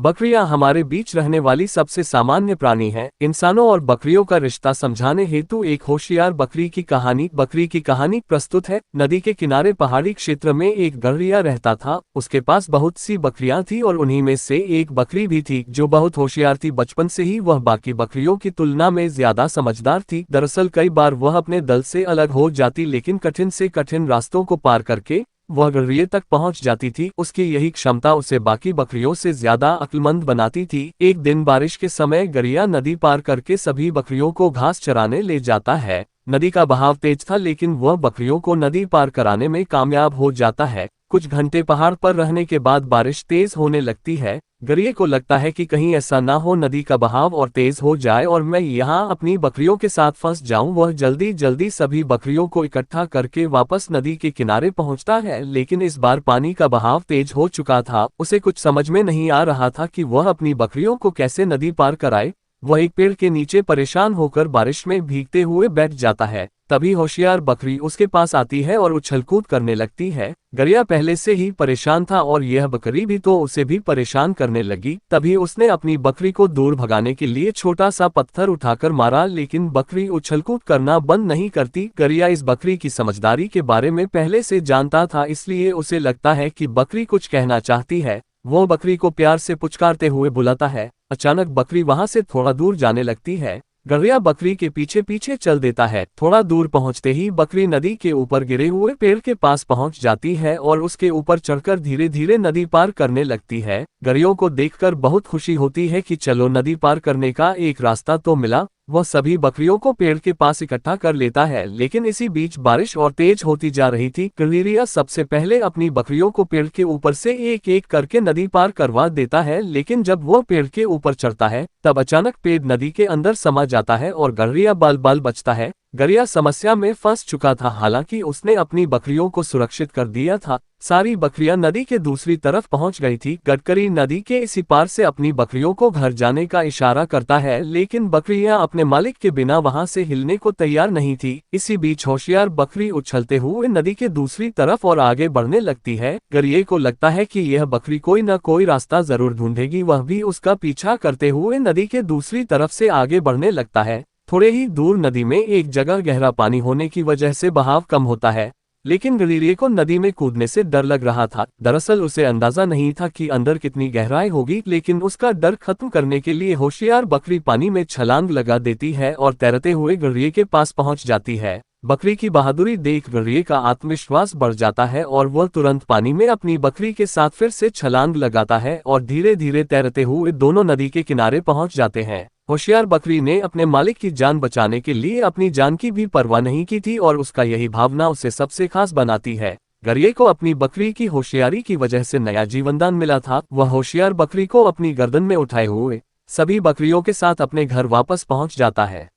बकरियां हमारे बीच रहने वाली सबसे सामान्य प्राणी हैं। इंसानों और बकरियों का रिश्ता समझाने हेतु एक होशियार बकरी की कहानी प्रस्तुत है। नदी के किनारे पहाड़ी क्षेत्र में एक गड़रिया रहता था। उसके पास बहुत सी बकरियां थी और उन्हीं में से एक बकरी भी थी जो बहुत होशियार थी। बचपन से ही वह बाकी बकरियों की तुलना में ज्यादा समझदार थी। दरअसल कई बार वह अपने दल से अलग हो जाती, लेकिन कठिन से कठिन रास्तों को पार करके वह गड़रिये तक पहुंच जाती थी। उसकी यही क्षमता उसे बाकी बकरियों से ज्यादा अक्लमंद बनाती थी। एक दिन बारिश के समय गड़रिया नदी पार करके सभी बकरियों को घास चराने ले जाता है। नदी का बहाव तेज था, लेकिन वह बकरियों को नदी पार कराने में कामयाब हो जाता है। कुछ घंटे पहाड़ पर रहने के बाद बारिश तेज होने लगती है। गड़रिये को लगता है कि कहीं ऐसा ना हो नदी का बहाव और तेज हो जाए और मैं यहाँ अपनी बकरियों के साथ फंस जाऊं। वह जल्दी जल्दी सभी बकरियों को इकट्ठा करके वापस नदी के किनारे पहुंचता है, लेकिन इस बार पानी का बहाव तेज हो चुका था। उसे कुछ समझ में नहीं आ रहा था कि वह अपनी बकरियों को कैसे नदी पार कराए। वह एक पेड़ के नीचे परेशान होकर बारिश में भीगते हुए बैठ जाता है। तभी होशियार बकरी उसके पास आती है और उछलकूद करने लगती है। गड़रिया पहले से ही परेशान था और यह बकरी भी तो उसे भी परेशान करने लगी। तभी उसने अपनी बकरी को दूर भगाने के लिए छोटा सा पत्थर उठाकर मारा, लेकिन बकरी उछलकूद करना बंद नहीं करती। गड़रिया इस बकरी की समझदारी के बारे में पहले से जानता था, इसलिए उसे लगता है कि बकरी कुछ कहना चाहती है। वो बकरी को प्यार से पुचकारते हुए बुलाता है। अचानक बकरी वहां से थोड़ा दूर जाने लगती है। गड़रिया बकरी के पीछे पीछे चल देता है। थोड़ा दूर पहुंचते ही बकरी नदी के ऊपर गिरे हुए पेड़ के पास पहुंच जाती है और उसके ऊपर चढ़कर धीरे धीरे नदी पार करने लगती है। गड़रियों को देखकर बहुत खुशी होती है कि चलो नदी पार करने का एक रास्ता तो मिला। वह सभी बकरियों को पेड़ के पास इकट्ठा कर लेता है, लेकिन इसी बीच बारिश और तेज होती जा रही थी। गड़रिया सबसे पहले अपनी बकरियों को पेड़ के ऊपर से एक एक करके नदी पार करवा देता है, लेकिन जब वह पेड़ के ऊपर चढ़ता है तब अचानक पेड़ नदी के अंदर समा जाता है और गड़रिया बाल बाल बचता है। गड़रिया समस्या में फंस चुका था, हालांकि उसने अपनी बकरियों को सुरक्षित कर दिया था। सारी बकरियां नदी के दूसरी तरफ पहुंच गई थी। गडकरी नदी के इसी पार से अपनी बकरियों को घर जाने का इशारा करता है, लेकिन बकरियां अपने मालिक के बिना वहां से हिलने को तैयार नहीं थी। इसी बीच होशियार बकरी उछलते हुए नदी के दूसरी तरफ और आगे बढ़ने लगती है। गड़रिये को लगता है कि यह बकरी कोई न कोई रास्ता जरूर ढूंढेगी। वह भी उसका पीछा करते हुए नदी के दूसरी तरफ से आगे बढ़ने लगता है। थोड़े ही दूर नदी में एक जगह गहरा पानी होने की वजह से बहाव कम होता है, लेकिन गड़रिये को नदी में कूदने से डर लग रहा था। दरअसल उसे अंदाजा नहीं था कि अंदर कितनी गहराई होगी, लेकिन उसका डर खत्म करने के लिए होशियार बकरी पानी में छलांग लगा देती है और तैरते हुए गड़रिये के पास पहुंच जाती है। बकरी की बहादुरी देख गड़रिये का आत्मविश्वास बढ़ जाता है और वह तुरंत पानी में अपनी बकरी के साथ फिर से छलांग लगाता है और धीरे धीरे तैरते हुए दोनों नदी के किनारे पहुंच जाते हैं। होशियार बकरी ने अपने मालिक की जान बचाने के लिए अपनी जान की भी परवाह नहीं की थी और उसका यही भावना उसे सबसे खास बनाती है। गड़रिये को अपनी बकरी की होशियारी की वजह से नया जीवनदान मिला था। वह होशियार बकरी को अपनी गर्दन में उठाए हुए सभी बकरियों के साथ अपने घर वापस पहुंच जाता है।